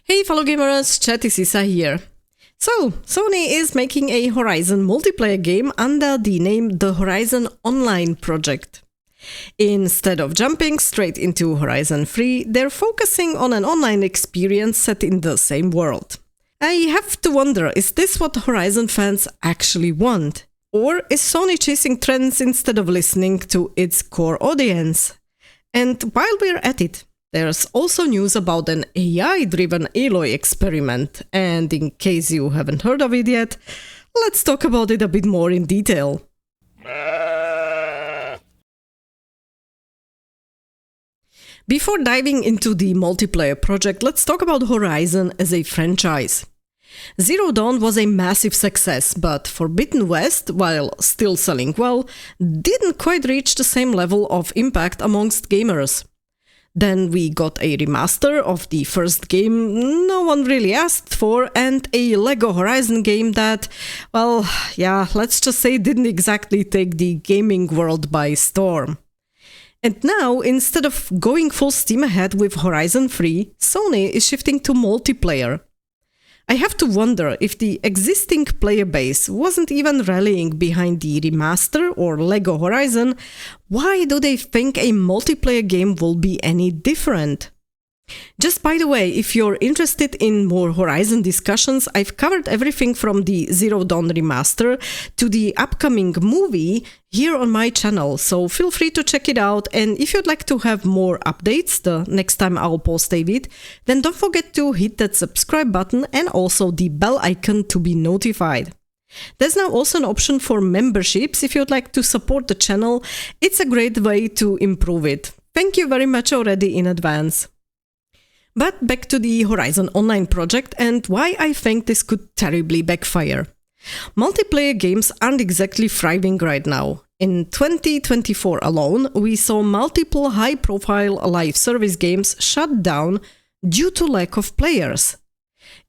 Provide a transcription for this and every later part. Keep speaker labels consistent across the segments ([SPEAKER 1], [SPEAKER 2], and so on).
[SPEAKER 1] Hey fellow gamers, Chatty Sisa here. So, Sony is making a Horizon multiplayer game under the name The Horizon Online project. Instead of jumping straight into Horizon 3, they're focusing on an online experience set in the same world. I have to wonder, is this what Horizon fans actually want? Or is Sony chasing trends instead of listening to its core audience? And while we're at it, there's also news about an AI-driven Aloy experiment, and in case you haven't heard of it yet, let's talk about it a bit more in detail. Before diving into the multiplayer project, let's talk about Horizon as a franchise. Zero Dawn was a massive success, but Forbidden West, while still selling well, didn't quite reach the same level of impact amongst gamers. Then we got a remaster of the first game no one really asked for, and a LEGO Horizon game that, well, yeah, let's just say didn't exactly take the gaming world by storm. And now, instead of going full steam ahead with Horizon 3, Sony is shifting to multiplayer. I have to wonder if the existing player base wasn't even rallying behind the remaster or LEGO Horizon. Why do they think a multiplayer game will be any different? Just by the way, if you're interested in more Horizon discussions, I've covered everything from the Zero Dawn remaster to the upcoming movie here on my channel, so feel free to check it out. And if you'd like to have more updates the next time I'll post a vid, then don't forget to hit that subscribe button and also the bell icon to be notified. There's now also an option for memberships if you'd like to support the channel. It's a great way to improve it. Thank you very much already in advance. But back to the Horizon Online project and why I think this could terribly backfire. Multiplayer games aren't exactly thriving right now. In 2024 alone, we saw multiple high-profile live service games shut down due to lack of players.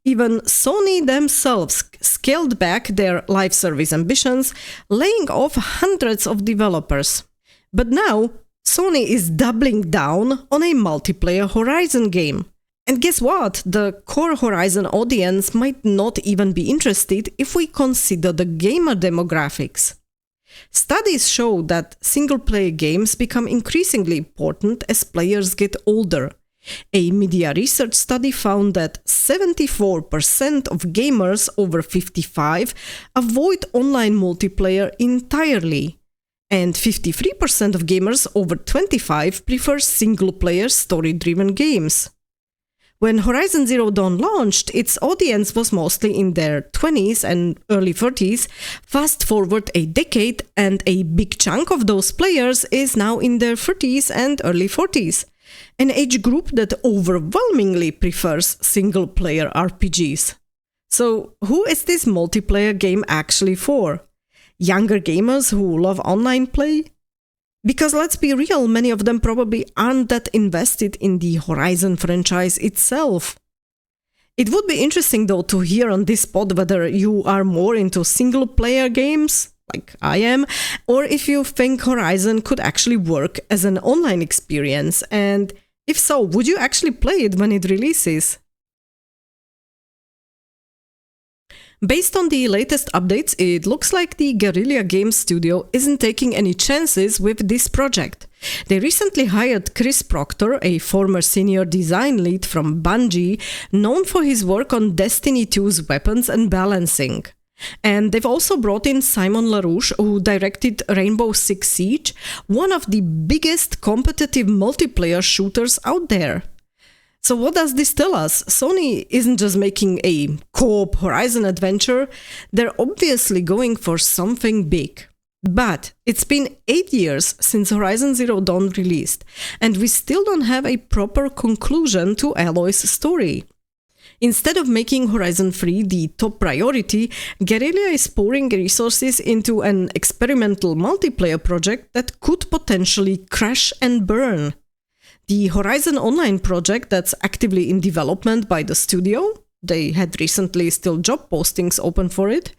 [SPEAKER 1] Even Sony themselves scaled back their live service ambitions, laying off hundreds of developers. But now, Sony is doubling down on a multiplayer Horizon game. And guess what? The core Horizon audience might not even be interested if we consider the gamer demographics. Studies show that single-player games become increasingly important as players get older. A media research study found that 74% of gamers over 55 avoid online multiplayer entirely, and 53% of gamers over 25 prefer single-player story-driven games. When Horizon Zero Dawn launched, its audience was mostly in their 20s and early 30s. Fast forward a decade, and a big chunk of those players is now in their 30s and early 40s, an age group that overwhelmingly prefers single-player RPGs. So, who is this multiplayer game actually for? Younger gamers who love online play? Because let's be real, many of them probably aren't that invested in the Horizon franchise itself. It would be interesting though to hear on this pod whether you are more into single-player games, like I am, or if you think Horizon could actually work as an online experience, and if so, would you actually play it when it releases? Based on the latest updates, it looks like the Guerrilla Games studio isn't taking any chances with this project. They recently hired Chris Proctor, a former senior design lead from Bungie, known for his work on Destiny 2's weapons and balancing. And they've also brought in Simon LaRouche, who directed Rainbow Six Siege, one of the biggest competitive multiplayer shooters out there. So what does this tell us? Sony isn't just making a co-op Horizon adventure, they're obviously going for something big. But it's been 8 years since Horizon Zero Dawn released, and we still don't have a proper conclusion to Aloy's story. Instead of making Horizon 3 the top priority, Guerrilla is pouring resources into an experimental multiplayer project that could potentially crash and burn. The Horizon Online project that's actively in development by the studio, they had recently still job postings open for it,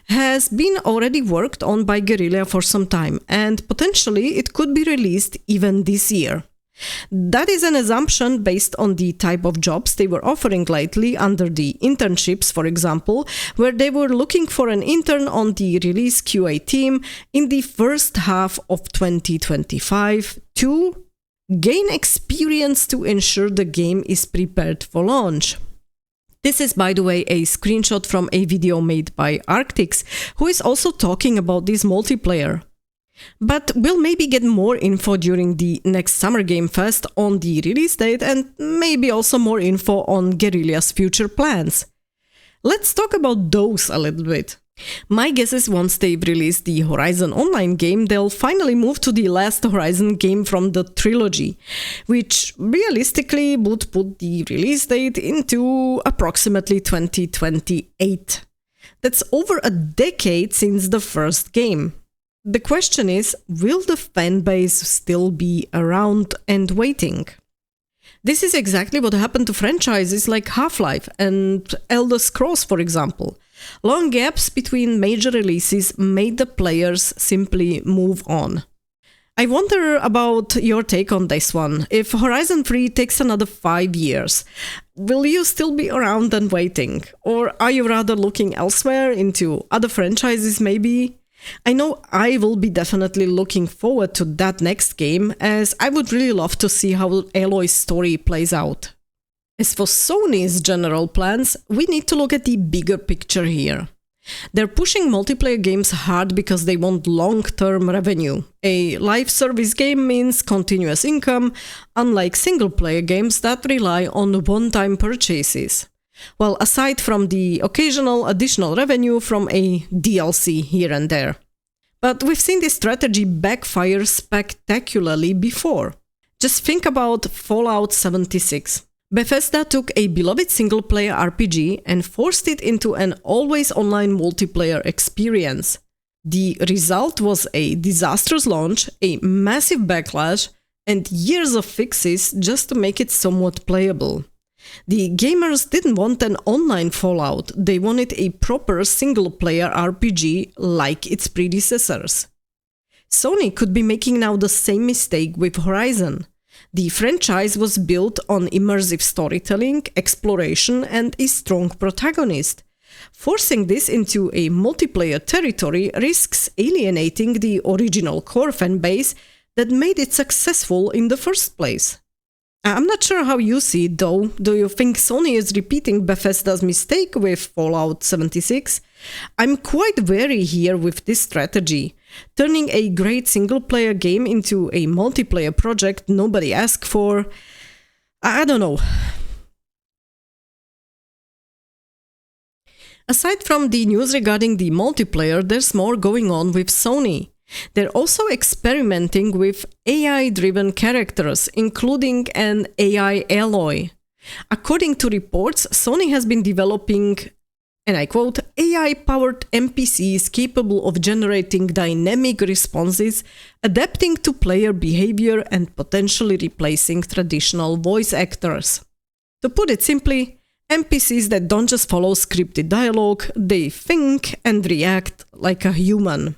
[SPEAKER 1] has been already worked on by Guerrilla for some time, and potentially it could be released even this year. That is an assumption based on the type of jobs they were offering lately under the internships, for example, where they were looking for an intern on the release QA team in the first half of 2025 to gain experience to ensure the game is prepared for launch. This is, by the way, a screenshot from a video made by Arctix, who is also talking about this multiplayer. But we'll maybe get more info during the next Summer Game Fest on the release date and maybe also more info on Guerrilla's future plans. Let's talk about those a little bit. My guess is once they've released the Horizon Online game, they'll finally move to the last Horizon game from the trilogy, which realistically would put the release date into approximately 2028. That's over a decade since the first game. The question is, will the fanbase still be around and waiting? This is exactly what happened to franchises like Half-Life and Elder Scrolls, for example. Long gaps between major releases made the players simply move on. I wonder about your take on this one. If Horizon 3 takes another 5 years, will you still be around and waiting? Or are you rather looking elsewhere into other franchises maybe? I know I will be definitely looking forward to that next game, as I would really love to see how Aloy's story plays out. As for Sony's general plans, we need to look at the bigger picture here. They're pushing multiplayer games hard because they want long-term revenue. A live service game means continuous income, unlike single-player games that rely on one-time purchases. Well, aside from the occasional additional revenue from a DLC here and there. But we've seen this strategy backfire spectacularly before. Just think about Fallout 76. Bethesda took a beloved single-player RPG and forced it into an always-online multiplayer experience. The result was a disastrous launch, a massive backlash, and years of fixes just to make it somewhat playable. The gamers didn't want an online Fallout, they wanted a proper single-player RPG like its predecessors. Sony could be making now the same mistake with Horizon. The franchise was built on immersive storytelling, exploration, and a strong protagonist. Forcing this into a multiplayer territory risks alienating the original core fanbase that made it successful in the first place. I'm not sure how you see it though. Do you think Sony is repeating Bethesda's mistake with Fallout 76? I'm quite wary here with this strategy. Turning a great single-player game into a multiplayer project nobody asked for... I don't know. Aside from the news regarding the multiplayer, there's more going on with Sony. They're also experimenting with AI-driven characters, including an AI Aloy. According to reports, Sony has been developing, and I quote, AI-powered NPCs capable of generating dynamic responses, adapting to player behavior, and potentially replacing traditional voice actors. To put it simply, NPCs that don't just follow scripted dialogue, they think and react like a human.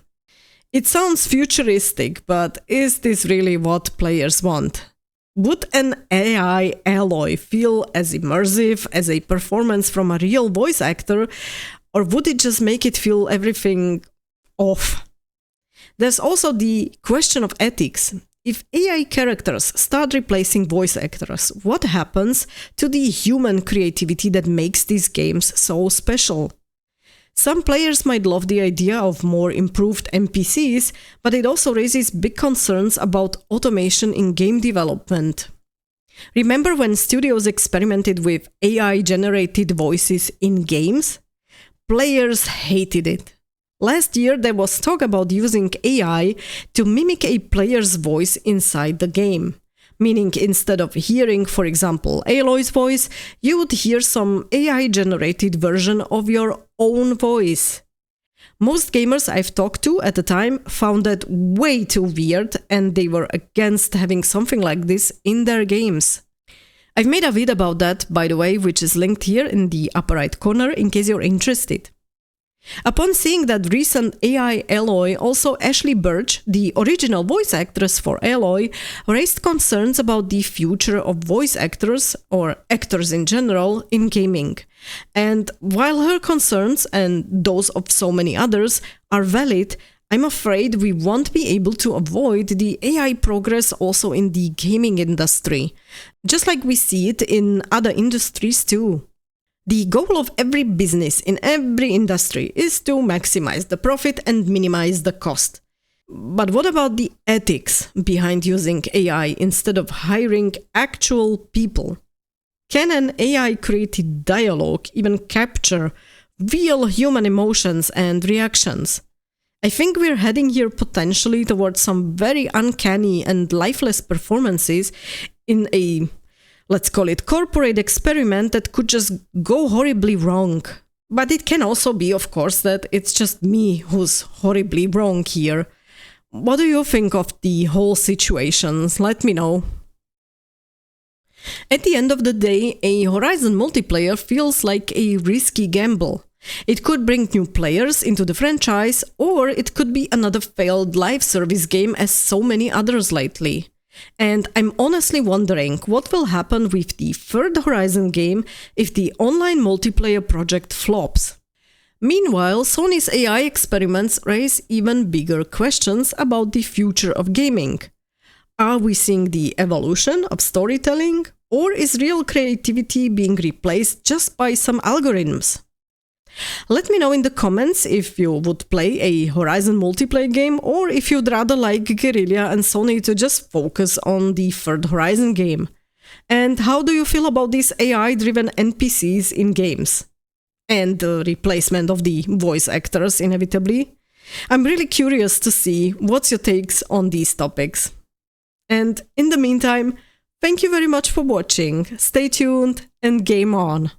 [SPEAKER 1] It sounds futuristic, but is this really what players want? Would an AI Aloy feel as immersive as a performance from a real voice actor, or would it just make it feel everything off? There's also the question of ethics. If AI characters start replacing voice actors, what happens to the human creativity that makes these games so special? Some players might love the idea of more improved NPCs, but it also raises big concerns about automation in game development. Remember when studios experimented with AI-generated voices in games? Players hated it. Last year there was talk about using AI to mimic a player's voice inside the game. Meaning instead of hearing, for example, Aloy's voice, you would hear some AI-generated version of your own voice. Most gamers I've talked to at the time found that way too weird and they were against having something like this in their games. I've made a video about that, by the way, which is linked here in the upper right corner in case you're interested. Upon seeing that recent AI Aloy, also Ashley Birch, the original voice actress for Aloy, raised concerns about the future of voice actors, or actors in general, in gaming. And while her concerns, and those of so many others, are valid, I'm afraid we won't be able to avoid the AI progress also in the gaming industry, just like we see it in other industries too. The goal of every business in every industry is to maximize the profit and minimize the cost. But what about the ethics behind using AI instead of hiring actual people? Can an AI-created dialogue even capture real human emotions and reactions? I think we're heading here potentially towards some very uncanny and lifeless performances in a, let's call it, corporate experiment that could just go horribly wrong. But it can also be, of course, that it's just me who's horribly wrong here. What do you think of the whole situation? Let me know. At the end of the day, a Horizon multiplayer feels like a risky gamble. It could bring new players into the franchise, or it could be another failed live service game as so many others lately. And I'm honestly wondering what will happen with the third Horizon game if the online multiplayer project flops. Meanwhile, Sony's AI experiments raise even bigger questions about the future of gaming. Are we seeing the evolution of storytelling, or is real creativity being replaced just by some algorithms? Let me know in the comments if you would play a Horizon multiplayer game, or if you'd rather like Guerrilla and Sony to just focus on the third Horizon game. And how do you feel about these AI-driven NPCs in games? And the replacement of the voice actors, inevitably. I'm really curious to see what's your takes on these topics. And in the meantime, thank you very much for watching. Stay tuned and game on!